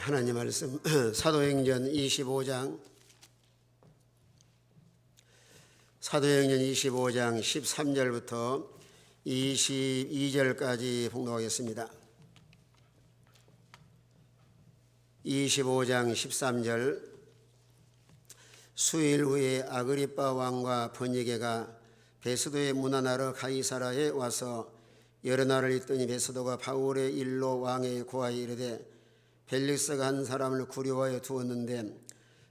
하나님 말씀 사도행전 25장 13절부터 22절까지 봉독하겠습니다. 25장 13절. 수일 후에 아그리빠 왕과 버니게가 베스도의 문안하러 가이사라에 와서 여러 날을 있더니 베스도가 바울의 일로 왕의 고하에 이르되 벨릭스가 한 사람을 구려하여 두었는데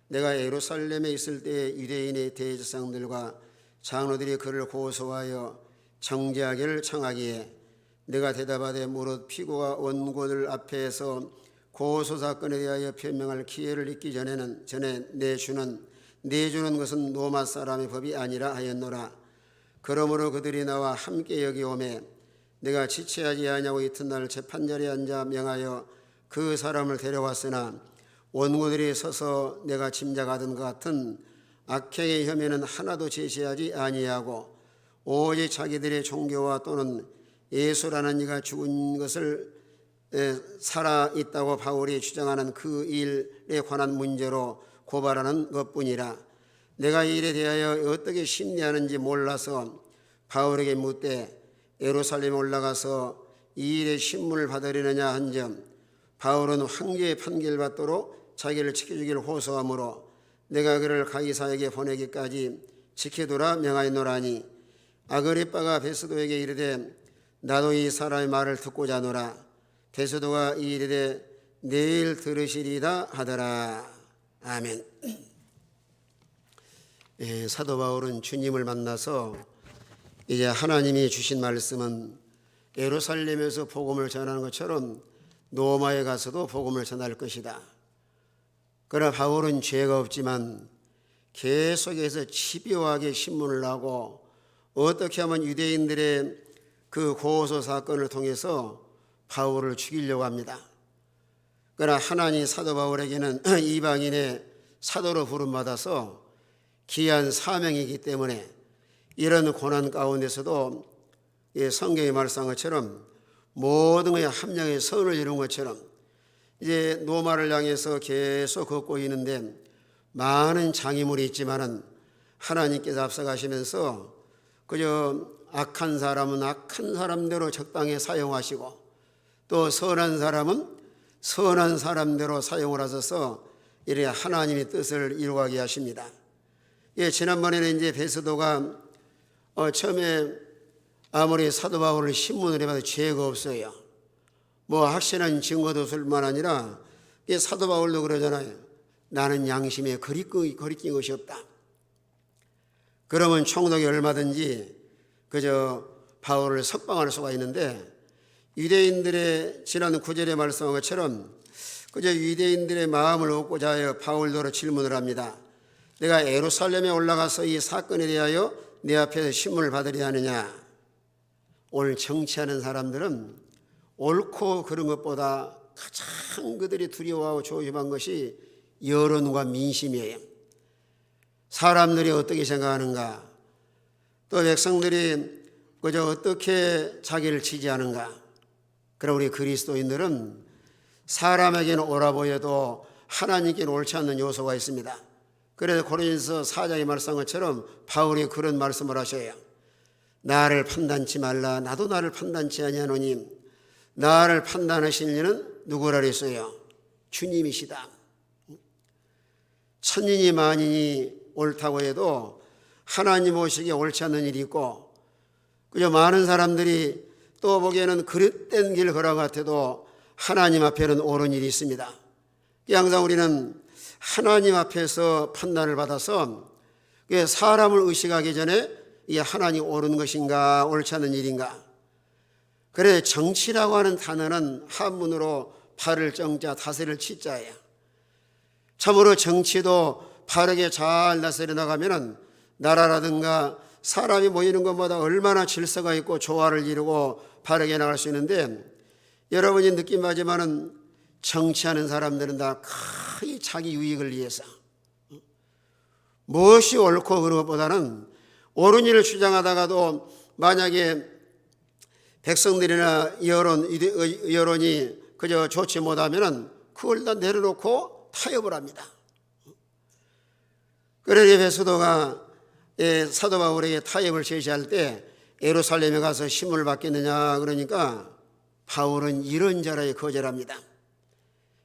내가 예루살렘에 있을 때에 유대인의 대제사장들과 장로들이 그를 고소하여 정죄하기를 청하기에 내가 대답하되 무릇 피고가 원고들 앞에서 고소사건에 대하여 변명할 기회를 잊기 전에 내주는 것은 로마 사람의 법이 아니라 하였노라. 그러므로 그들이 나와 함께 여기 오매 내가 지체하지 아니하고 이튿날 재판자리에 앉아 명하여 그 사람을 데려왔으나 원고들이 서서 내가 짐작하던 것 같은 악행의 혐의는 하나도 제시하지 아니하고 오직 자기들의 종교와 또는 예수라는 이가 죽은 것을 살아있다고 바울이 주장하는 그 일에 관한 문제로 고발하는 것뿐이라. 내가 이 일에 대하여 어떻게 심리하는지 몰라서 바울에게 묻되 예루살렘에 올라가서 이 일의 신문을 받으려느냐 한 점, 바울은 황제의 판결받도록 자기를 지켜주기를 호소하므로 내가 그를 가이사에게 보내기까지 지켜두라 명하였노라니. 아그리빠가 베스도에게 이르되 나도 이 사람의 말을 듣고자 하노라. 베스도가 이 이르되 내일 들으시리다 하더라. 아멘. 사도 바울은 주님을 만나서 이제 하나님이 주신 말씀은 예루살렘에서 복음을 전하는 것처럼 로마에 가서도 복음을 전할 것이다. 그러나 바울은 죄가 없지만 계속해서 집요하게 신문을 하고 어떻게 하면 유대인들의 그 고소 사건을 통해서 바울을 죽이려고 합니다. 그러나 하나님 사도 바울에게는 이방인의 사도로 부름받아서 귀한 사명이기 때문에 이런 고난 가운데서도 성경이 말씀한 것처럼 모든 것의 함량의 선을 이룬 것처럼 이제 로마를 향해서 계속 걷고 있는데 많은 장애물이 있지만은 하나님께서 앞서가시면서 그저 악한 사람은 악한 사람대로 적당히 사용하시고 또 선한 사람은 선한 사람대로 사용을 하셔서 이렇게 하나님의 뜻을 이루게 하십니다. 지난번에는 이제 베스도가 처음에 아무리 사도 바울을 신문을 해봐도 죄가 없어요. 뭐 확실한 증거도 없을 뿐만 아니라 사도 바울도 그러잖아요. 나는 양심에 거리낀 것이 없다. 그러면 총독이 얼마든지 그저 바울을 석방할 수가 있는데 유대인들의 지난 9절에 말씀한 것처럼 그저 유대인들의 마음을 얻고자 하여 바울도로 질문을 합니다. 내가 예루살렘에 올라가서 이 사건에 대하여 내 앞에서 신문을 받으려 하느냐. 오늘 정치하는 사람들은 옳고 그런 것보다 가장 그들이 두려워하고 조심한 것이 여론과 민심이에요. 사람들이 어떻게 생각하는가, 또 백성들이 그저 어떻게 자기를 지지하는가. 그럼 우리 그리스도인들은 사람에게는 옳아 보여도 하나님께는 옳지 않는 요소가 있습니다. 그래서 고린도서 4장에 말씀한 것처럼 바울이 그런 말씀을 하셔요. 나를 판단치 말라. 나도 나를 판단치 아니하노니 나를 판단하실 이는 누구라 그랬어요? 주님이시다. 천인이 만인이 옳다고 해도 하나님 보시기에 옳지 않는 일이 있고 그저 많은 사람들이 또 보기에는 그릇된 길 걸어간 것 같아도 하나님 앞에는 옳은 일이 있습니다. 항상 우리는 하나님 앞에서 판단을 받아서 사람을 의식하기 전에 이게 하나님 옳은 것인가 옳지 않은 일인가. 그래 정치라고 하는 단어는 한문으로 발을 정자 다스릴 치자예요. 참으로 정치도 바르게 잘 다스려 나가면은 나라라든가 사람이 모이는 것보다 얼마나 질서가 있고 조화를 이루고 바르게 나갈 수 있는데 여러분이 느낌하지만은 정치하는 사람들은 다 거의 자기 유익을 위해서 무엇이 옳고 그런 것보다는 옳은 일을 주장하다가도 만약에 백성들이나 여론이 그저 좋지 못하면은 그걸 다 내려놓고 타협을 합니다. 그래서 베스도가 사도 바울에게 타협을 제시할 때 예루살렘에 가서 심을 받겠느냐 그러니까 바울은 이런저런 거절합니다.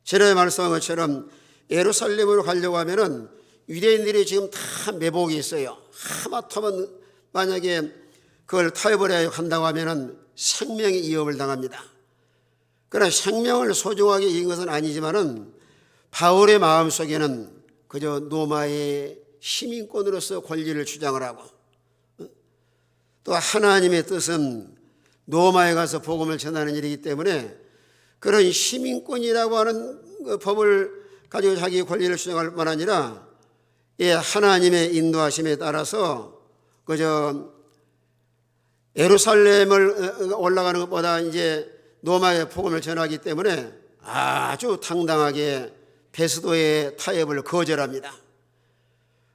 전에 말씀한 것처럼 예루살렘으로 가려고 하면은 유대인들이 지금 다 매복이 있어요. 하마터면 만약에 그걸 타협을 해야 한다고 하면은 생명의 위협을 당합니다. 그러나 생명을 소중하게 여긴 것은 아니지만은 바울의 마음속에는 그저 로마의 시민권으로서 권리를 주장을 하고 또 하나님의 뜻은 로마에 가서 복음을 전하는 일이기 때문에 그런 시민권이라고 하는 그 법을 가지고 자기 권리를 주장할 뿐 아니라 하나님의 인도하심에 따라서 그저 예루살렘을 올라가는 것보다 이제 로마의 복음을 전하기 때문에 아주 당당하게 베스도의 타협을 거절합니다.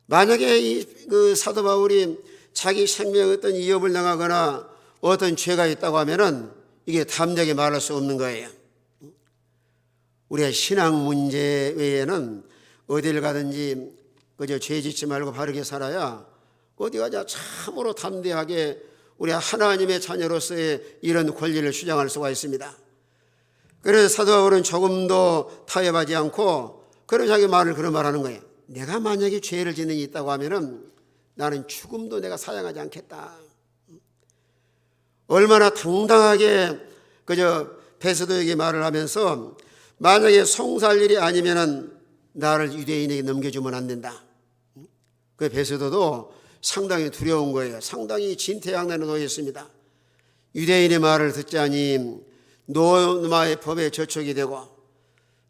만약에 그 사도 바울이 자기 생명에 어떤 위협을 당하거나 어떤 죄가 있다고 하면은 이게 담대하게 말할 수 없는 거예요. 우리의 신앙 문제 외에는 어디를 가든지 그저 죄 짓지 말고 바르게 살아야 어디 가자 참으로 담대하게 우리 하나님의 자녀로서의 이런 권리를 주장할 수가 있습니다. 그래서 사도 바울은 조금도 타협하지 않고 그런 자기 말을 그런 말하는 거예요. 내가 만약에 죄를 짓는 게 있다고 하면은 나는 죽음도 내가 사양하지 않겠다. 얼마나 당당하게 그저 베스도에게 말을 하면서 만약에 송사할 일이 아니면은 나를 유대인에게 넘겨주면 안 된다. 그 베스도도 상당히 두려운 거예요. 상당히 진퇴양난에 놓여 있습니다. 유대인의 말을 듣자니 로마의 법에 저촉이 되고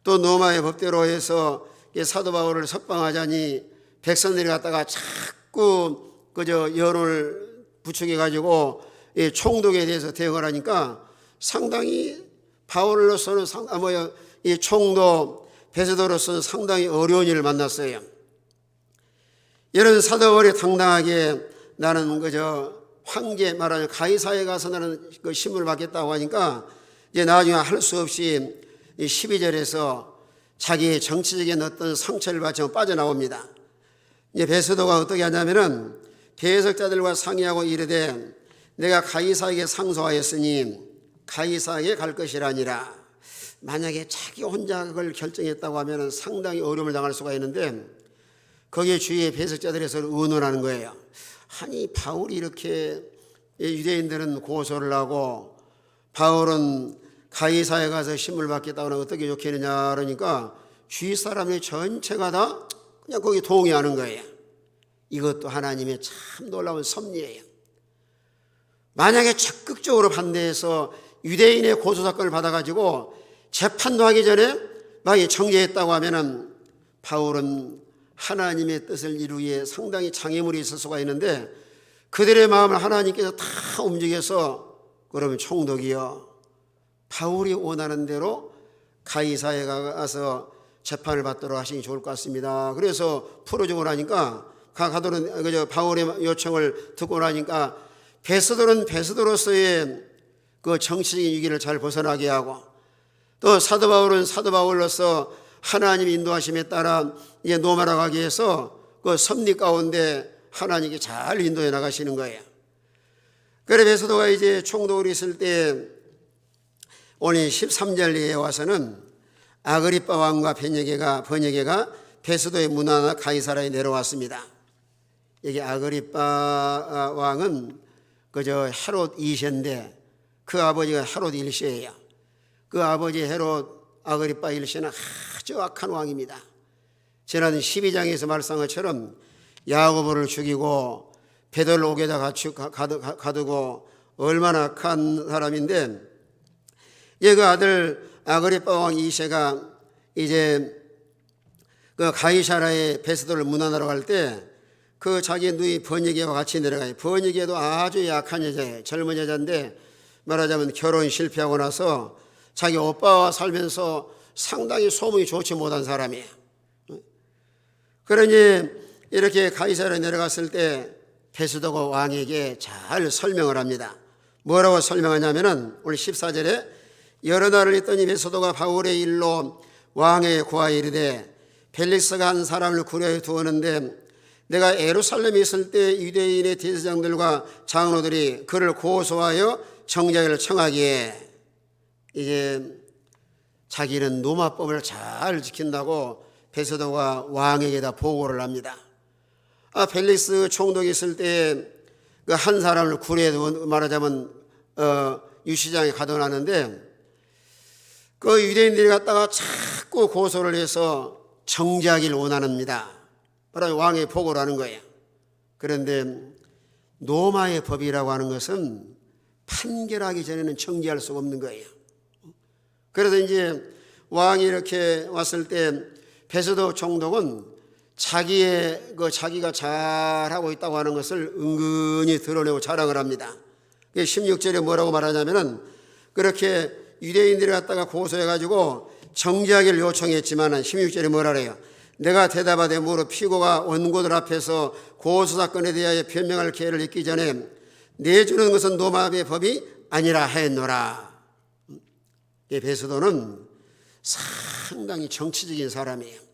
또 로마의 법대로 해서 사도 바울을 석방하자니 백성들이 갖다가 자꾸 그저 여론을 부추겨 가지고 총독에 대해서 대응을 하니까 상당히 바울로서는 이 총독 베스도로서는 상당히 어려운 일을 만났어요. 이런 사도 바울이 당당하게 나는 그저 황제 말하는 가이사에 가서 나는 그 심을 받겠다고 하니까 이제 나중에 할 수 없이 12절에서 자기의 정치적인 어떤 상처를 받쳐 빠져나옵니다. 이제 베스도가 어떻게 하냐면은 배석자들과 상의하고 이르되 내가 가이사에게 상소하였으니 가이사에게 갈 것이라니라. 만약에 자기 혼자 그걸 결정했다고 하면은 상당히 어려움을 당할 수가 있는데 거기에 주위의 배석자들에서 의논하는 거예요. 아니 바울이 이렇게 유대인들은 고소를 하고 바울은 가이사에 가서 심을 받겠다고 하면 어떻게 좋겠느냐 그러니까 주위 사람의 전체가 다 그냥 거기 동의하는 거예요. 이것도 하나님의 참 놀라운 섭리예요. 만약에 적극적으로 반대해서 유대인의 고소 사건을 받아가지고 재판도 하기 전에 만약에 정죄했다고 하면은 바울은 하나님의 뜻을 이루기 위해 상당히 장애물이 있을 수가 있는데 그들의 마음을 하나님께서 다 움직여서 그러면 총독이여 바울이 원하는 대로 가이사에 가서 재판을 받도록 하시니 좋을 것 같습니다. 그래서 풀어주고 나니까 가도는 그저 바울의 요청을 듣고 나니까 베스도는 베스도로서의 그 정치적인 위기를 잘 벗어나게 하고 또 사도 바울은 사도 바울로서 하나님 인도하심에 따라 이제 로마로 가기 위해서 그 섭리 가운데 하나님께 잘 인도해 나가시는 거예요. 그래 베스도가 이제 총독으로 있을 때 오늘 13절에 와서는 아그리빠 왕과 번역계가 베스도의 문화나 가이사라에 내려왔습니다. 여기 아그리빠 왕은 그저 헤롯 2세인데 그 아버지가 헤롯 1세예요. 그 아버지 헤롯 아그리빠 1세는 아주 악한 왕입니다. 지난 12장에서 말씀한 것처럼 야고보를 죽이고 베드로를 옥에다 가두고 얼마나 악한 사람인데 그 아들 아그리빠 왕 2세가 이제 그 가이사라의 베스도를 문안하러 갈 때 그 자기 누이 번역계와 같이 내려가요. 번역계도 아주 약한 여자예요. 젊은 여자인데 말하자면 결혼 실패하고 나서 자기 오빠와 살면서 상당히 소문이 좋지 못한 사람이에요. 그러니 이렇게 가이사라에 내려갔을 때 베스도가 왕에게 잘 설명을 합니다. 뭐라고 설명하냐면은 오늘 14절에 여러 날을 있더니 베스도가 바울의 일로 왕에게 구하여 이르되 벨릭스가 한 사람을 구려해 두었는데 내가 예루살렘에 있을 때 유대인의 대제사장들과 장로들이 그를 고소하여 정죄를 청하기에 이제 자기는 노마법을 잘 지킨다고 베소도가 왕에게다 보고를 합니다. 벨릭스 총독이 있을 때 그 한 사람을 구려해 말하자면 유시장에 가둬놨는데 그 유대인들이 갔다가 자꾸 고소를 해서 정죄하기를 원합니다. 바로 왕에 보고를 하는 거예요. 그런데 노마의 법이라고 하는 것은 판결하기 전에는 정죄할 수가 없는 거예요. 그래서 이제 왕이 이렇게 왔을 때 베소도 총독은 자기가 잘하고 있다고 하는 것을 은근히 드러내고 자랑을 합니다. 16절에 뭐라고 말하냐면은 그렇게 유대인들이 갔다가 고소해가지고 정죄하기를 요청했지만 16절에 뭐라 그래요? 내가 대답하되 무릇 피고가 원고들 앞에서 고소사건에 대하여 변명할 기회를 얻기 전에 내주는 것은 노마의 법이 아니라 하였노라. 베소도는 상당히 정치적인 사람이에요.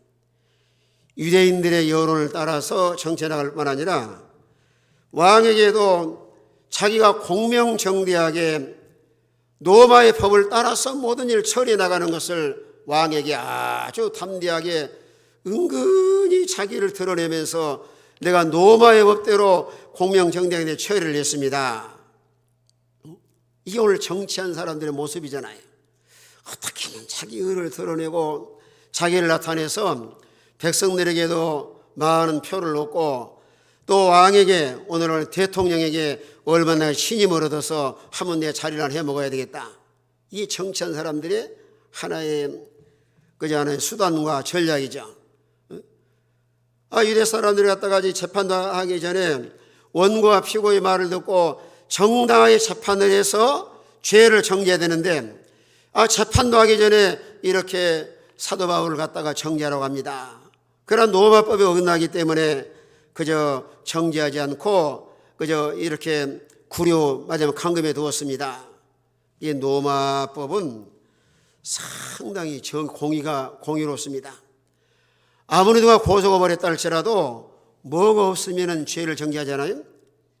유대인들의 여론을 따라서 정치해 나갈 뿐 아니라 왕에게도 자기가 공명정대하게 노마의 법을 따라서 모든 일을 처리해 나가는 것을 왕에게 아주 담대하게 은근히 자기를 드러내면서 내가 노마의 법대로 공명정대하게 처리를 했습니다. 이게 오늘 정치한 사람들의 모습이잖아요. 어떻게든 자기 의를 드러내고 자기를 나타내서 백성들에게도 많은 표를 얻고 또 왕에게 오늘은 대통령에게 얼마나 신임을 얻어서 하면 내 자리를 해먹어야 되겠다. 이 정치한 사람들의 하나의 수단과 전략이죠. 유대 사람들이 갔다가 재판도 하기 전에 원고와 피고의 말을 듣고 정당하게 재판을 해서 죄를 정죄해야 되는데 재판도 하기 전에 이렇게 사도 바울을 갖다가 정죄하라고 합니다. 그러나 노마법에 어긋나기 때문에 그저 정죄하지 않고 그저 이렇게 마지막 감금해 두었습니다. 이 노마법은 상당히 공의롭습니다. 아무리 누가 고소가 벌였다 할지라도 뭐가 없으면 죄를 정죄하잖아요.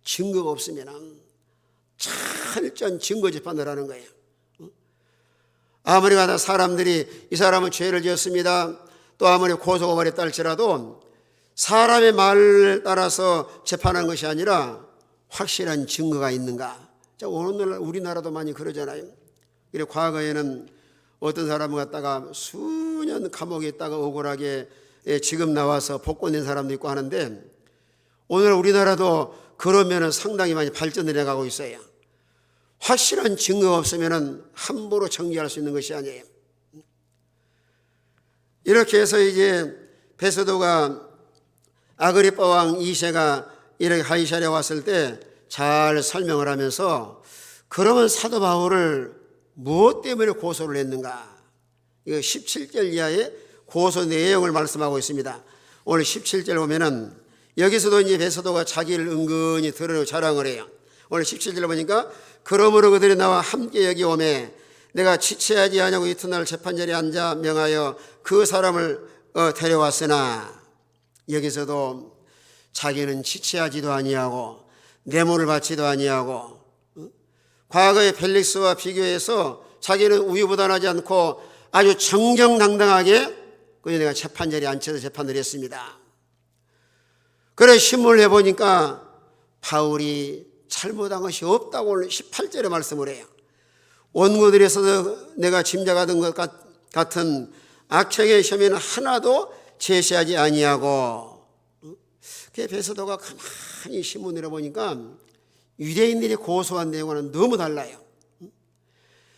증거가 없으면 철저한 증거 재판을 하는 거예요. 아무리 가다 사람들이 이 사람은 죄를 지었습니다. 또 아무리 고소가 벌였다 할지라도 사람의 말을 따라서 재판하는 것이 아니라 확실한 증거가 있는가. 오늘날 우리나라도 많이 그러잖아요. 과거에는 어떤 사람을 갖다가 수년 감옥에 있다가 억울하게 지금 나와서 복권낸 사람도 있고 하는데 오늘 우리나라도 그러면은 상당히 많이 발전해 나가고 있어요. 확실한 증거가 없으면은 함부로 정죄할 수 있는 것이 아니에요. 이렇게 해서 이제 베소도가 아그리빠 왕 2세가 이렇게 가이사랴에 왔을 때 잘 설명을 하면서 그러면 사도 바울을 무엇 때문에 고소를 했는가? 이거 17절 이하의 고소 내용을 말씀하고 있습니다. 오늘 17절 보면은 여기서도 이제 베소도가 자기를 은근히 드러내고 자랑을 해요. 오늘 17절 보니까 그러므로 그들이 나와 함께 여기 오매 내가 지체하지 아니하고 이튿날 재판자리에 앉아 명하여 그 사람을 데려왔으나 여기서도 자기는 지체하지도 아니하고 뇌물을 받지도 아니하고 과거의 벨릭스와 비교해서 자기는 우유부단하지 않고 아주 정정당당하게 그래서 내가 재판자리에 앉혀서 재판을 했습니다. 그래 신문을 해보니까 바울이 잘못한 것이 없다고 오늘 18절에 말씀을 해요. 원고들에서도 내가 짐작하던 것 같은 악행의 혐의는 하나도 제시하지 아니하고 베소도가 가만히 신문을 해보니까 유대인들이 고소한 내용과는 너무 달라요.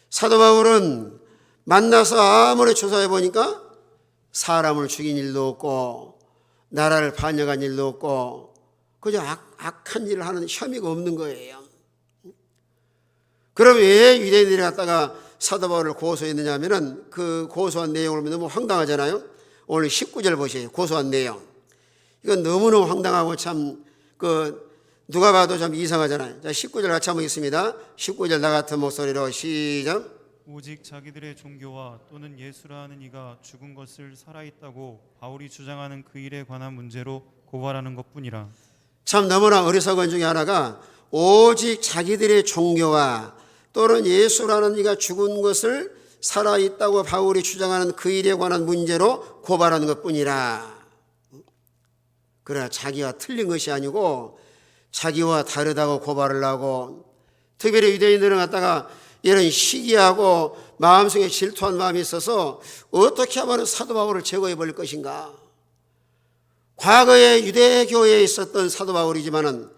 사도 바울은 만나서 아무리 조사해 보니까 사람을 죽인 일도 없고 나라를 반역한 일도 없고 그저 악한 일을 하는 혐의가 없는 거예요. 그럼 왜 유대인들이 갔다가 사도 바울을 고소했느냐 하면은 그 고소한 내용을 보면 너무 황당하잖아요. 오늘 19절 보세요. 고소한 내용. 이건 너무너무 황당하고 참 누가 봐도 참 이상하잖아요. 자, 19절 같이 한번 읽습니다. 19절 나 같은 목소리로 시작. 오직 자기들의 종교와 또는 예수라 하는 이가 죽은 것을 살아있다고 바울이 주장하는 그 일에 관한 문제로 고발하는 것뿐이라. 참 너무나 어리석은 중에 하나가 오직 자기들의 종교와 또는 예수라는 이가 죽은 것을 살아있다고 바울이 주장하는 그 일에 관한 문제로 고발하는 것뿐이라. 그러나 자기와 틀린 것이 아니고 자기와 다르다고 고발을 하고, 특별히 유대인들은 갖다가 이런 시기하고 마음속에 질투한 마음이 있어서 어떻게 하면 사도 바울을 제거해 버릴 것인가. 과거에 유대교회에 있었던 사도 바울이지만은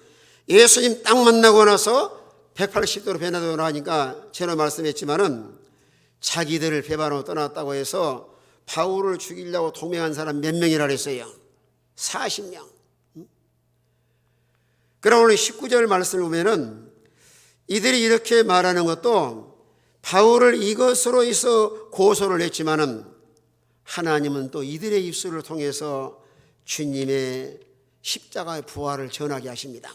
예수님 딱 만나고 나서 180도로 변화되고 나니까 전에 말씀했지만은 자기들을 배반하고 떠났다고 해서 바울을 죽이려고 동맹한 사람 몇 명이라 그랬어요? 40명. 그럼 오늘 19절 말씀을 보면은 이들이 이렇게 말하는 것도 바울을 이것으로 해서 고소를 했지만은 하나님은 또 이들의 입술을 통해서 주님의 십자가의 부활을 전하게 하십니다.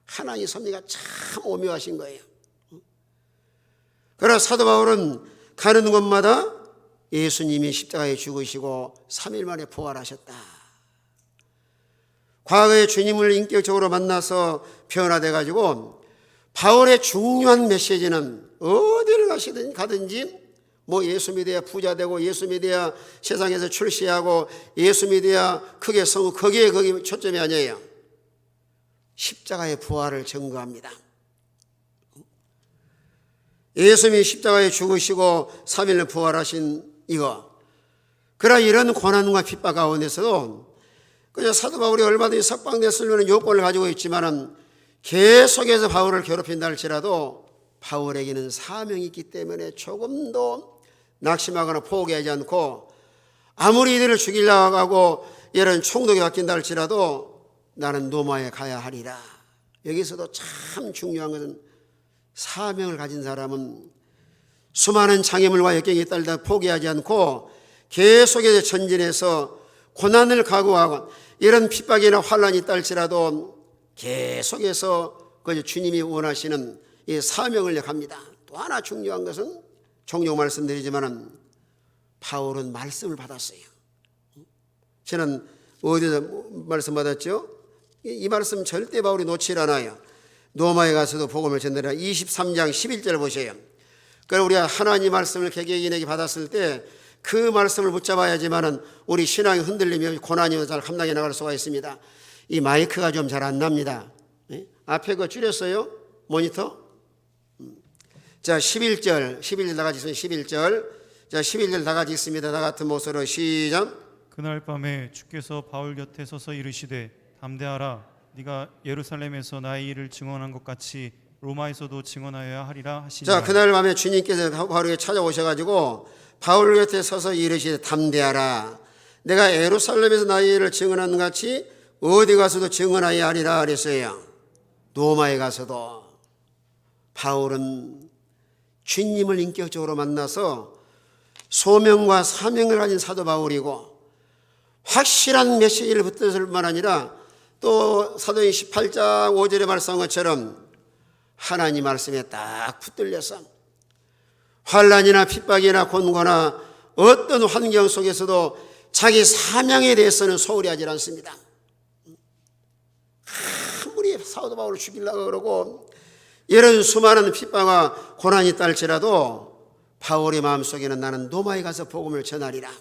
하나님의 섭리가 참 오묘하신 거예요. 그러나 사도 바울은 가는 곳마다 예수님이 십자가에 죽으시고 3일 만에 부활하셨다. 과거에 주님을 인격적으로 만나서 변화돼 가지고 바울의 중요한 메시지는 어디를 가든지 뭐 예수 믿어야 부자 되고 예수 믿어야 세상에서 출세하고 예수 믿어야 크게 성공, 거기에 초점이 아니에요. 십자가의 부활을 증거합니다. 예수님이 십자가에 죽으시고 3일을 부활하신 이거. 그러나 이런 고난과 핍박 가운데서도 그저 사도 바울이 얼마든지 석방됐을 만한 요건을 가지고 있지만은 계속해서 바울을 괴롭힌다 할지라도 바울에게는 사명이 있기 때문에 조금도 낙심하거나 포기하지 않고 아무리 이들을 죽이려고 하고 이런 총독이 바뀐다 할지라도 나는 로마에 가야 하리라. 여기서도 참 중요한 것은 사명을 가진 사람은 수많은 장애물과 역경이 따르다 포기하지 않고 계속해서 전진해서 고난을 각오하고 이런 핍박이나 환란이 있다 할지라도 계속해서 그 주님이 원하시는 이 사명을 합니다. 또 하나 중요한 것은 종종 말씀드리지만은 바울은 말씀을 받았어요. 저는 어디서 말씀 받았죠? 이 말씀 절대 바울이 놓칠 않아요. 로마에 가서도 복음을 전달하라. 23장 11절 보세요. 그러니까 우리가 하나님 말씀을 개개인에게 받았을 때 그 말씀을 붙잡아야지만은 우리 신앙이 흔들리며 고난이 잘 감당해 나갈 수가 있습니다. 이 마이크가 좀 잘 안 납니다. 앞에 거 줄였어요? 모니터? 자, 11절 다 같이 있습니다. 11절. 자, 11절 다 같이 있습니다. 다 같은 목소리로 시작. 그날 밤에 주께서 바울 곁에 서서 이르시되 담대하라. 네가 예루살렘에서 나의 일을 증언한 것 같이 로마에서도 증언하여야 하리라 하시니라. 자, 그날 밤에 주님께서 바울에게 찾아오셔가지고 바울 곁에 서서 이르시되 담대하라. 내가 예루살렘에서 나의 일을 증언한 것 같이 어디 가서도 증언하여야 하리라 그랬어요. 로마에 가서도. 바울은 주님을 인격적으로 만나서 소명과 사명을 가진 사도 바울이고 확실한 메시지를 붙들을 뿐만 아니라 또 사도행 18장 5절에 말씀한 것처럼 하나님 말씀에 딱 붙들려서 환난이나 핍박이나 곤고나 어떤 환경 속에서도 자기 사명에 대해서는 소홀히 하지 않습니다. 아무리 사도 바울을 죽이려고 그러고 이런 수많은 핍박과 고난이 있다 할지라도 바울의 마음속에는 나는 로마에 가서 복음을 전하리라.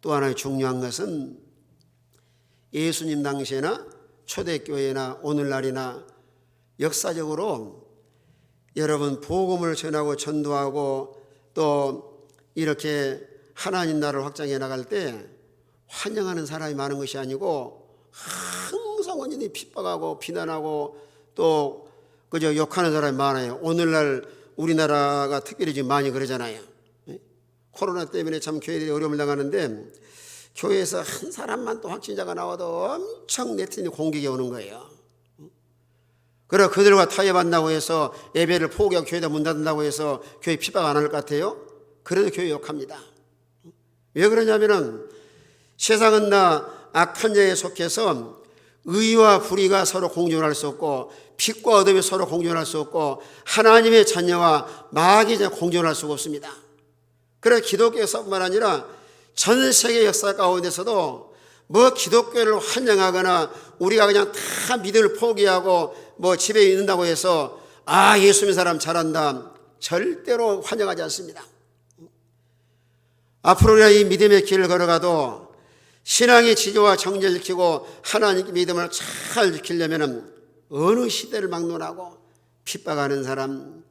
또 하나의 중요한 것은 예수님 당시에나 초대교회나 오늘날이나 역사적으로 여러분 복음을 전하고 전도하고 또 이렇게 하나님 나라를 확장해 나갈 때 환영하는 사람이 많은 것이 아니고 항상 완전히 핍박하고 비난하고 또 그저 욕하는 사람이 많아요. 오늘날 우리나라가 특별히 지금 많이 그러잖아요. 코로나 때문에 참 교회들이 어려움을 당하는데 교회에서 한 사람만 또 확진자가 나와도 엄청 네티즌이 공격이 오는 거예요. 그래 그들과 타협한다고 해서 예배를 포기하고 교회에다 문 닫는다고 해서 교회 핍박 안 할 것 같아요? 그래도 교회 욕합니다. 왜 그러냐면은 세상은 다 악한 자에 속해서 의와 불의가 서로 공존할 수 없고 빛과 어둠이 서로 공존할 수 없고 하나님의 자녀와 마귀의 자녀가 공존할 수가 없습니다. 그래서 기독교에서뿐만 아니라 전 세계 역사 가운데서도 뭐 기독교를 환영하거나 우리가 그냥 다 믿음을 포기하고 뭐 집에 있는다고 해서 예수 믿는 사람 잘한다, 절대로 환영하지 않습니다. 앞으로 우리가 이 믿음의 길을 걸어가도 신앙의 지조와 정죄를 지키고 하나님께 믿음을 잘 지키려면 어느 시대를 막론하고 핍박하는 사람,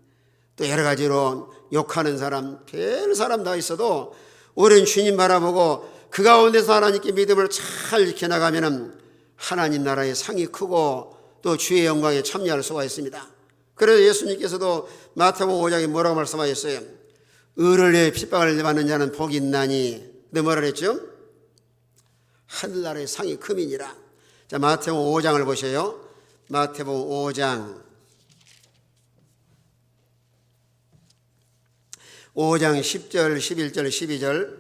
또 여러 가지로 욕하는 사람, 별 사람 다 있어도 우리는 주님 바라보고 그 가운데서 하나님께 믿음을 잘 지켜나가면 하나님 나라의 상이 크고 또 주의 영광에 참여할 수가 있습니다. 그래서 예수님께서도 마태복음 5장에 뭐라고 말씀하셨어요? 의를 위해 핍박을 받는 자는 복이 있나니. 근데 뭐라 그랬죠? 하늘나라의 상이 크미니라. 자, 마태복음 5장을 보세요. 마태복음 5장 10절, 11절, 12절.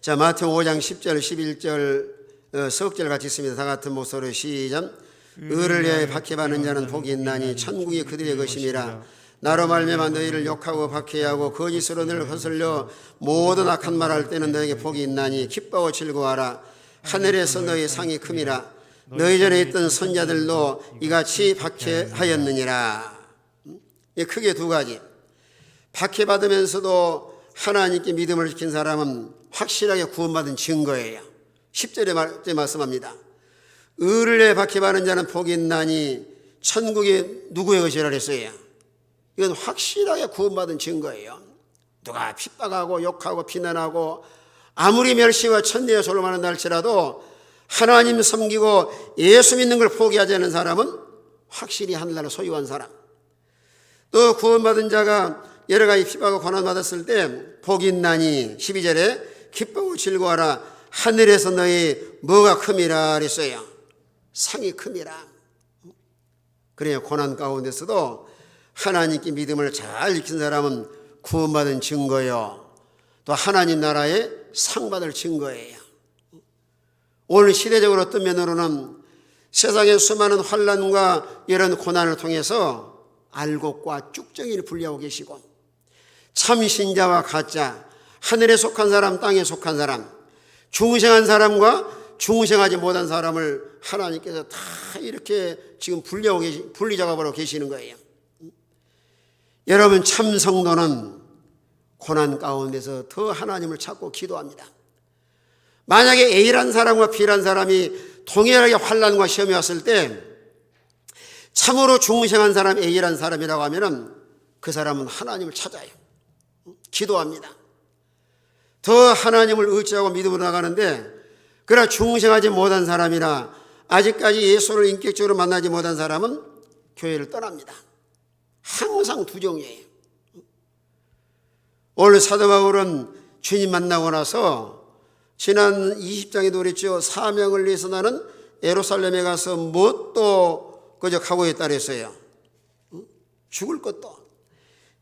자, 마태복음 5장 10절, 11절 석절 같이 있습니다. 다 같은 목소리로 시작. 의를 위하여 박해받는 자는 복이 있나니 천국이 그들의 것임이라. 나로 말미암아 너희를 욕하고 박해하고 거짓으로 너희를 거슬려 모든 악한 말할 때는 너에게 복이 있나니 기뻐하고 즐거워하라. 하늘에서 너희 상이 큼이라. 너희 전에 있던 선자들도 이같이 박해하였느니라. 크게 두 가지. 박해받으면서도 하나님께 믿음을 지킨 사람은 확실하게 구원받은 증거예요. 10절에 말씀합니다. 의를 위해 박해받는 자는 복이 있나니 천국이 누구의 것이라 그랬어요? 이건 확실하게 구원받은 증거예요. 누가 핍박하고 욕하고 비난하고 아무리 멸시와 천대의 소를 말한다 할지라도 하나님 섬기고 예수 믿는 걸 포기하지 않는 사람은 확실히 하늘나라 소유한 사람. 또 구원받은 자가 여러 가지 핍박과 고난받았을 때 복이 있나니 12절에 기쁘고 즐거워하라. 하늘에서 너희 뭐가 큼이라 그랬어요? 상이 큼이라. 그래요. 고난 가운데서도 하나님께 믿음을 잘 지킨 사람은 구원받은 증거요, 또 하나님 나라에 상 받을 증거예요. 오늘 시대적으로 어떤 면으로는 세상의 수많은 환난과 이런 고난을 통해서 알곡과 쭉정이를 분리하고 계시고 참 신자와 가짜, 하늘에 속한 사람, 땅에 속한 사람, 중생한 사람과 중생하지 못한 사람을 하나님께서 다 이렇게 지금 분리 작업으로 계시는 거예요. 여러분, 참 성도는 고난 가운데서 더 하나님을 찾고 기도합니다. 만약에 A란 사람과 B란 사람이 동일하게 환난과 시험이 왔을 때 참으로 중생한 사람 A란 사람이라고 하면 그 사람은 하나님을 찾아요. 기도합니다. 더 하나님을 의지하고 믿음으로 나가는데, 그러나 중생하지 못한 사람이나 아직까지 예수를 인격적으로 만나지 못한 사람은 교회를 떠납니다. 항상 두 종이에요. 오늘 사도 바울은 주님 만나고 나서 지난 20장에도 그랬죠. 사명을 위해서 나는 예루살렘에 가서 무엇도 그저 각오했다 그랬어요. 죽을 것도.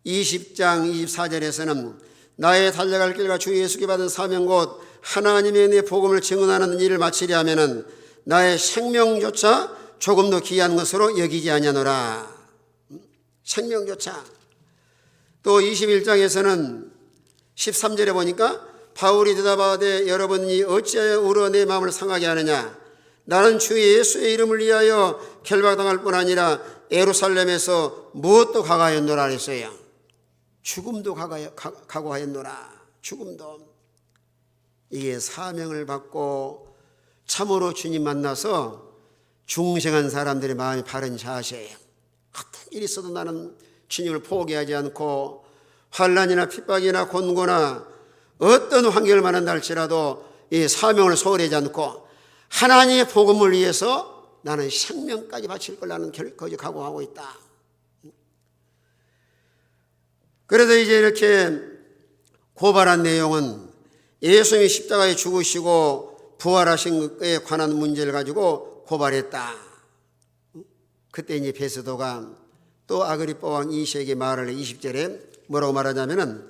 20장 24절에서는 나의 달려갈 길과 주 예수께 받은 사명 곧 하나님의 내 복음을 증언하는 일을 마치려 하면은 나의 생명조차 조금도 귀한 것으로 여기지 아니하노라. 생명조차. 또 21장에서는 13절에 보니까 바울이 대답하되 여러분이 어찌하여 울어 내 마음을 상하게 하느냐. 나는 주 예수의 이름을 위하여 결박당할 뿐 아니라 예루살렘에서 무엇도 각오하였노라 했어요. 죽음도 각오하였노라. 죽음도. 이게 사명을 받고 참으로 주님 만나서 중생한 사람들의 마음이 바른 자세예요. 어떤 일이 있어도 나는 주님을 포기하지 않고 환난이나 핍박이나 곤고나 어떤 환경을 만난다 할지라도 이 사명을 소홀하지 않고 하나님의 복음을 위해서 나는 생명까지 바칠 걸 나는 거저 각오하고 있다. 그래도 이제 이렇게 고발한 내용은 예수님이 십자가에 죽으시고 부활하신 것에 관한 문제를 가지고 고발했다. 그때 이제 베스도가 또 아그리빠 왕 이시에게 말을 해. 20절에 뭐라고 말하냐면은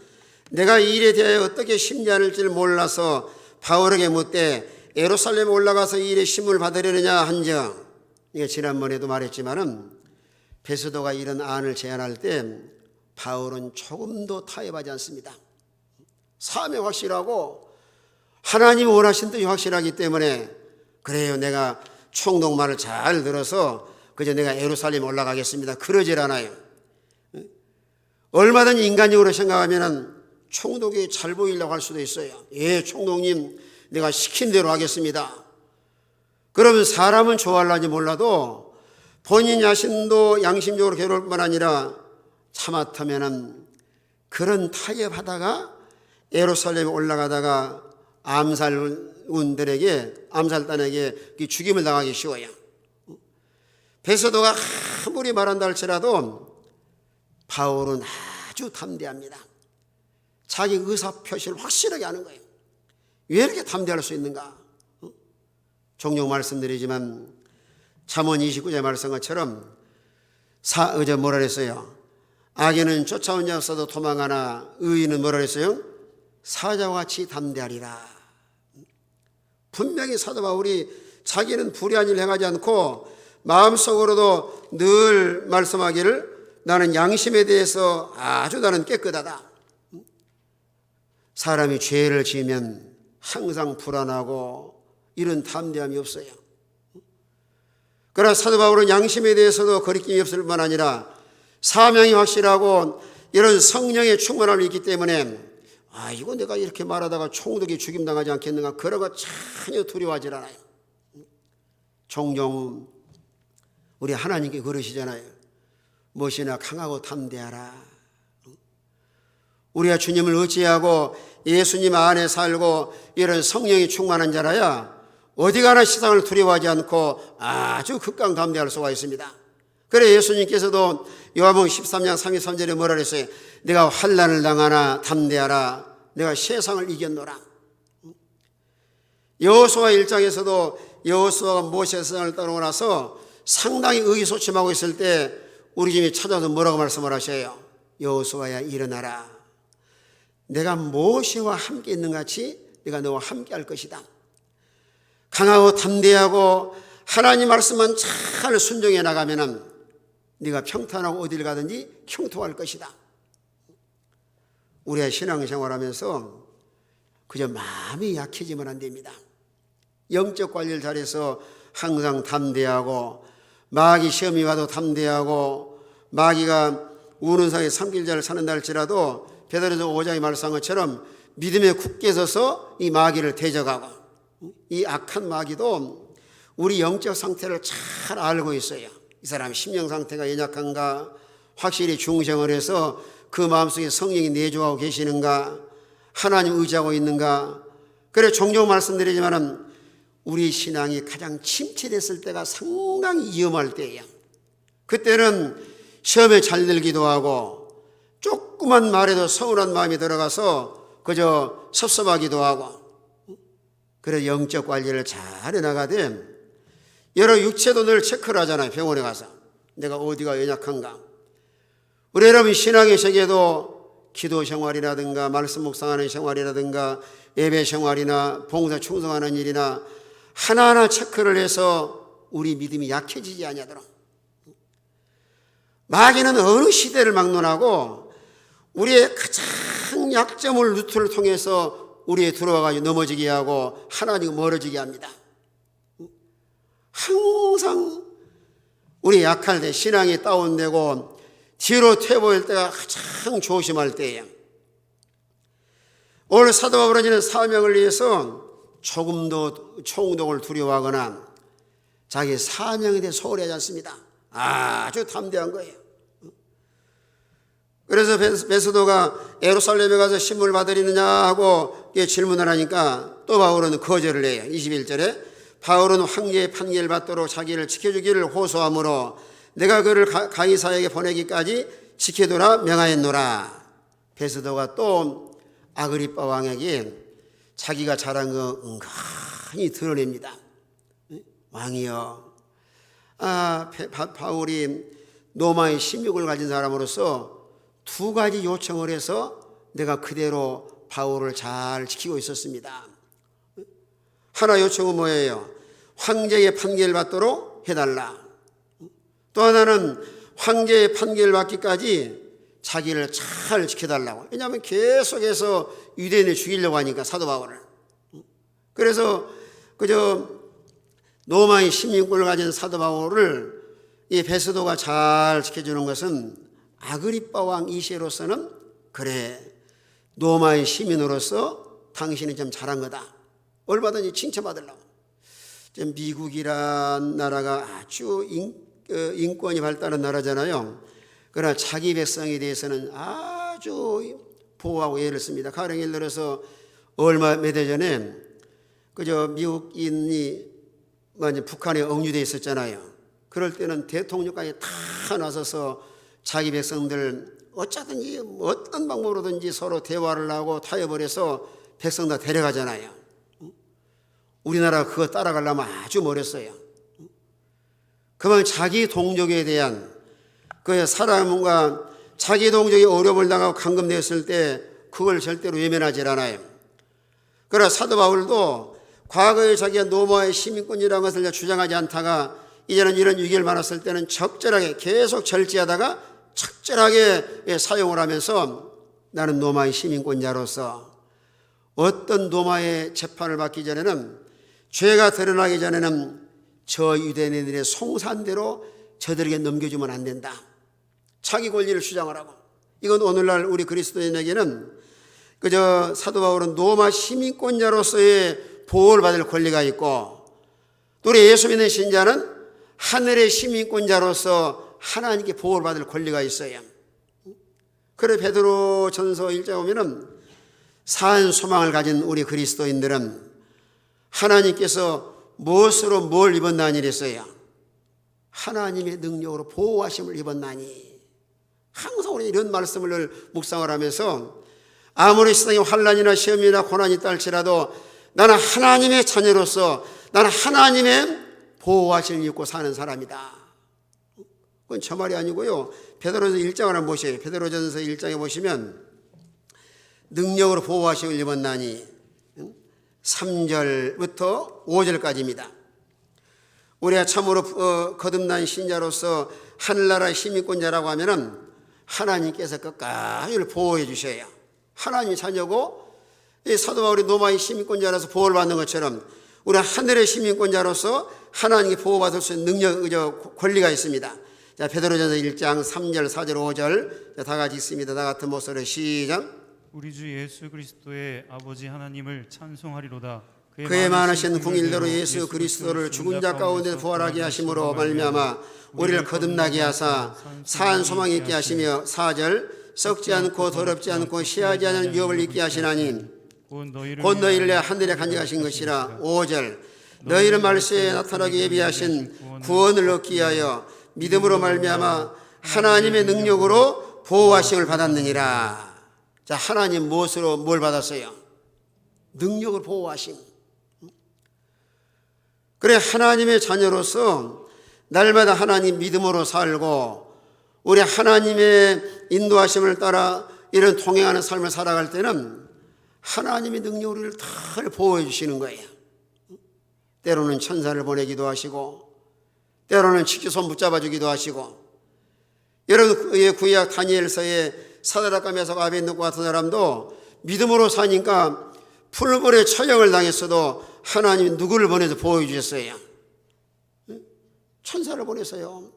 내가 이 일에 대하여 어떻게 심리할지를 몰라서 바울에게 묻되 예루살렘에 올라가서 이 일의 심을 받으려느냐 한즉, 이게 지난번에도 말했지만은 베스도가 이런 안을 제안할 때 바울은 조금도 타협하지 않습니다. 사명 확실하고 하나님이 원하신 뜻이 확실하기 때문에 그래요, 내가 총독 말을 잘 들어서 그저 내가 예루살렘에 올라가겠습니다, 그러질 않아요. 얼마든지 인간적으로 생각하면 총독이 잘 보이려고 할 수도 있어요. 예, 총독님 내가 시킨 대로 하겠습니다. 그러면 사람은 좋아할지 몰라도 본인 자신도 양심적으로 괴로울 뿐만 아니라 차마터면은 그런 타협하다가 예루살렘에 올라가다가 암살단에게 죽임을 당하기 쉬워요. 베스도가 아무리 말한다 할지라도 바울은 아주 담대합니다. 자기 의사 표시를 확실하게 하는 거예요. 왜 이렇게 담대할 수 있는가? 종종 말씀드리지만 잠언 29절 말씀 것처럼 뭐라 그랬어요? 악인은 쫓아온 자 없어도 도망하나 의인은 뭐라 그랬어요? 사자와 같이 담대하리라. 분명히 사도 바울이 자기는 불의한 일을 행하지 않고 마음속으로도 늘 말씀하기를 나는 양심에 대해서 아주 나는 깨끗하다. 사람이 죄를 지으면 항상 불안하고 이런 담대함이 없어요. 그러나 사도 바울은 양심에 대해서도 거리낌이 없을 뿐만 아니라 사명이 확실하고 이런 성령의 충만함이 있기 때문에 이거 내가 이렇게 말하다가 총독이 죽임당하지 않겠는가, 그런 거 전혀 두려워하지 않아요. 종종 우리 하나님께 그러시잖아요. 무엇이나 강하고 담대하라. 우리가 주님을 의지하고 예수님 안에 살고 이런 성령이 충만한 자라야 어디 가나 세상을 두려워하지 않고 아주 극강담대할 수가 있습니다. 그래 예수님께서도 요한복음 13장 33절에 뭐라 그랬어요? 내가 환난을 당하나 담대하라. 내가 세상을 이겼노라. 여호수아 1장에서도 여호수아가 모세의 세상을 떠나고 나서 상당히 의기소침하고 있을 때 우리 집에 찾아서 뭐라고 말씀을 하셔요? 여호수아야 일어나라. 내가 모세와 함께 있는 같이 내가 너와 함께 할 것이다. 강하고 담대하고 하나님 말씀만 잘 순종해 나가면은 네가 평탄하고 어딜 가든지 형통할 것이다. 우리가 신앙생활하면서 그저 마음이 약해지면 안 됩니다. 영적 관리를 잘해서 항상 담대하고 마귀 시험이 와도 담대하고 마귀가 우는 사이에 삼킬자를 찾는다 할지라도 베드로전서 5장에 말씀한 것처럼 믿음에 굳게 서서 이 마귀를 대적하고, 이 악한 마귀도 우리 영적 상태를 잘 알고 있어요. 이 사람 심령 상태가 연약한가, 확실히 중생을 해서 그 마음속에 성령이 내주하고 계시는가, 하나님 의지하고 있는가. 그래 종종 말씀드리지만은 우리 신앙이 가장 침체됐을 때가 상당히 위험할 때예요. 그때는 시험에 잘 들기도 하고 조그만 말에도 서운한 마음이 들어가서 그저 섭섭하기도 하고, 그래서 영적 관리를 잘 해나가되 여러 육체도 늘 체크를 하잖아요. 병원에 가서 내가 어디가 연약한가. 우리 여러분 신앙의 세계도 기도 생활이라든가 말씀 묵상하는 생활이라든가 예배 생활이나 봉사 충성하는 일이나 하나하나 체크를 해서 우리 믿음이 약해지지 아니하도록. 마귀는 어느 시대를 막론하고 우리의 가장 약점을 루트를 통해서 우리에 들어와가지고 넘어지게 하고 하나님과 멀어지게 합니다. 항상 우리 약할 때 신앙이 다운되고 뒤로 퇴보할 때가 가장 조심할 때예요. 오늘 사도 바울은 사명을 위해서 조금도 총독을 두려워하거나 자기 사명에 대해 소홀하지 않습니다. 아주 담대한 거예요. 그래서 베스도가 예루살렘에 가서 신문을 받으리느냐 하고 질문을 하니까 또 바울은 거절을 해요. 21절에 바울은 황제의 판결을 받도록 자기를 지켜주기를 호소하므로 내가 그를 가이사에게 보내기까지 지켜두라 명하였노라. 베스도가 또 아그리빠 왕에게 자기가 잘한 거 은근히 드러냅니다. 왕이여, 바울이 로마의 식욕을 가진 사람으로서 두 가지 요청을 해서 내가 그대로 바울을 잘 지키고 있었습니다. 하나 요청은 뭐예요? 황제의 판결을 받도록 해달라. 또 하나는 황제의 판결을 받기까지 자기를 잘 지켜달라고. 왜냐하면 계속해서 유대인을 죽이려고 하니까 사도 바울을. 그래서 그저 로마의 시민권을 가진 사도 바울을 이 베스도가 잘 지켜주는 것은 아그리빠 왕 2세로서는 그래, 로마의 시민으로서 당신이 좀 잘한 거다, 얼마든지 칭찬받으려고. 미국이란 나라가 아주 인권이 발달한 나라잖아요. 그러나 자기 백성에 대해서는 아주 보호하고 예를 씁니다. 가령 예를 들어서 얼마 몇 해 전에 그저 미국인이 북한에 억류돼 있었잖아요. 그럴 때는 대통령까지 다 나서서 자기 백성들 어쩌든지 어떤 방법으로든지 서로 대화를 하고 타협을 해서 백성 다 데려가잖아요. 우리나라가 그거 따라가려면 아주 멀었어요. 그만 자기 동족에 대한 그 사람과 자기 동족이 어려움을 당하고 감금되었을 때 그걸 절대로 외면하지 않아요. 그러나 사도 바울도 과거에 자기가 로마의 시민권이라는 것을 주장하지 않다가 이제는 이런 위기를 만났을 때는 적절하게 계속 절제하다가 적절하게 사용을 하면서 나는 로마의 시민권자로서 어떤 로마의 재판을 받기 전에는, 죄가 드러나기 전에는 저 유대인들의 송산대로 저들에게 넘겨주면 안 된다. 자기 권리를 주장을 하고. 이건 오늘날 우리 그리스도인에게는 그저 사도 바울은 로마 시민권자로서의 보호를 받을 권리가 있고, 또 우리 예수 믿는 신자는 하늘의 시민권자로서 하나님께 보호를 받을 권리가 있어요. 그래 베드로 전서 1장에 보면은 산 소망을 가진 우리 그리스도인들은 하나님께서 무엇으로 뭘 입었나니 이랬어요. 하나님의 능력으로 보호하심을 입었나니. 항상 우리 이런 말씀을 묵상을 하면서 아무리 세상에 환난이나 시험이나 고난이 있다 할지라도 나는 하나님의 자녀로서 나는 하나님의 보호하심을 입고 사는 사람이다. 그건 저 말이 아니고요. 베드로전서 1장을 한번 보세요. 베드로전서 1장에 보시면 능력으로 보호하심을 입었나니 3절부터 5절까지입니다. 우리가 참으로 거듭난 신자로서 하늘나라의 시민권자라고 하면은 하나님께서 끝까지 보호해 주셔요. 하나님의 자녀고 이 사도 바울이 로마의 시민권자라서 보호를 받는 것처럼 우리 하늘의 시민권자로서 하나님께 보호받을 수 있는 능력, 권리가 있습니다. 자, 베드로전서 1장 3절, 4절, 5절 다 같이 있습니다. 다 같은 목소리로 시작. 우리 주 예수 그리스도의 아버지 하나님을 찬송하리로다. 그의 많으신 궁일대로 예수 그리스도를 죽은 자 가운데 부활하게 하심으로 말미암아 우리를 거듭나게 하사 산 소망이 있게 하시며 4절 썩지 않고 더럽지 않고 시하지 않은 유업을 있게 하시나니 곧 너희를 내 하늘에 간직하신 것이라. 5절 너희를 말세에 나타나게 예비하신 구원을 얻기 위하여 믿음으로 말미암아 하나님의 능력으로 보호하심을 받았느니라. 자, 하나님 무엇으로 뭘 받았어요? 능력을 보호하심. 그래, 하나님의 자녀로서 날마다 하나님 믿음으로 살고 우리 하나님의 인도하심을 따라 이런 통행하는 삶을 살아갈 때는 하나님의 능력으로 우리를 다 보호해 주시는 거예요. 때로는 천사를 보내기도 하시고 때로는 직접 손 붙잡아 주기도 하시고, 여러분 구약 다니엘서에 사드락과 메삭과 아벳느고 같은 사람도 믿음으로 사니까 풀벌의 처형을 당했어도 하나님이 누구를 보내서 보호해 주셨어요? 천사를 보냈어요.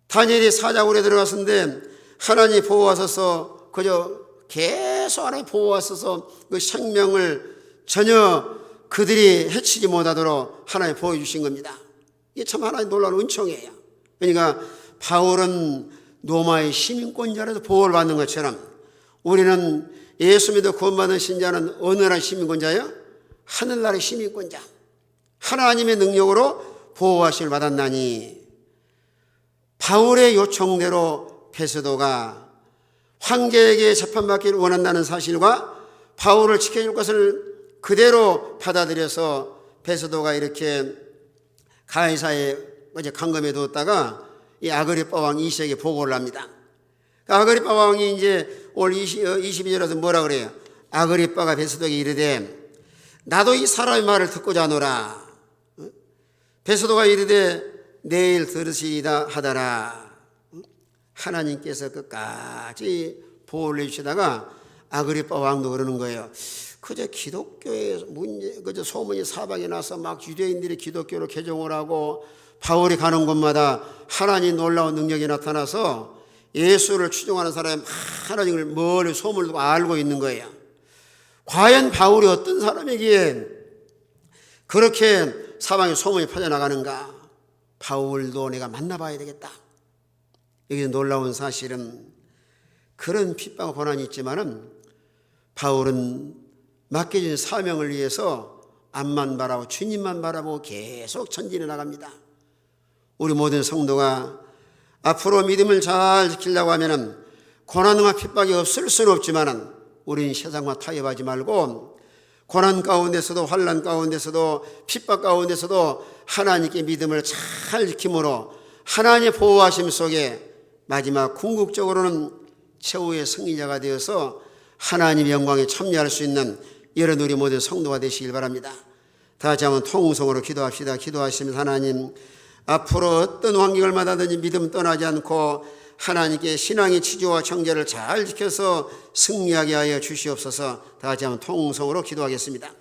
다니엘이 사자굴에 들어갔는데 하나님이 보호하셔서 그저 계속 하나님 보호하셔서 그 생명을 전혀 그들이 해치지 못하도록 하나님 보호해 주신 겁니다. 이게 참 하나님 놀라운 은총이에요. 그러니까 바울은 로마의 시민권자라서 보호를 받는 것처럼 우리는 예수 믿어 구원받은 신자는 어느 나라의 시민권자예요? 하늘나라의 시민권자. 하나님의 능력으로 보호하심을 받았나니. 바울의 요청대로 베스도가 황제에게 재판받기를 원한다는 사실과 바울을 지켜줄 것을 그대로 받아들여서 베스도가 이렇게 가이사에 감금해 두었다가 이 아그리빠 왕 2세에게 보고를 합니다. 아그리빠 왕이 이제 올 22절에서 뭐라 그래요? 아그리빠가 베스도에게 이르되 나도 이 사람의 말을 듣고자 하노라. 베드로가 이르되 내일 들으시리다 하더라. 하나님께서 끝까지 보호를 해주시다가 아그리빠 왕도 그러는 거예요. 그저 기독교의 문제, 그저 소문이 사방에 나서 막 유대인들이 기독교로 개종을 하고 바울이 가는 곳마다 하나님 놀라운 능력이 나타나서 예수를 추종하는 사람이 하나님을 멀리 소문을 듣고 알고 있는 거예요. 과연 바울이 어떤 사람이기에 그렇게 사방에 소문이 퍼져나가는가? 바울도 내가 만나봐야 되겠다. 여기 놀라운 사실은 그런 핍박 고난이 있지만은 바울은 맡겨진 사명을 위해서 앞만 바라보고 주님만 바라보고 계속 전진해 나갑니다. 우리 모든 성도가 앞으로 믿음을 잘 지키려고 하면은 고난과 핍박이 없을 수는 없지만은 우리는 세상과 타협하지 말고 고난 가운데서도 환난 가운데서도 핍박 가운데서도 하나님께 믿음을 잘 지킴으로 하나님의 보호하심 속에 마지막 궁극적으로는 최후의 승리자가 되어서 하나님의 영광에 참여할 수 있는 이런 우리 모든 성도가 되시길 바랍니다. 다 같이 한번 통성으로 기도합시다. 기도하시면서 하나님, 앞으로 어떤 환경을 맞아든지 믿음 떠나지 않고 하나님께 신앙의 지조와 청결을 잘 지켜서 승리하게 하여 주시옵소서. 다 같이 한번 통성으로 기도하겠습니다.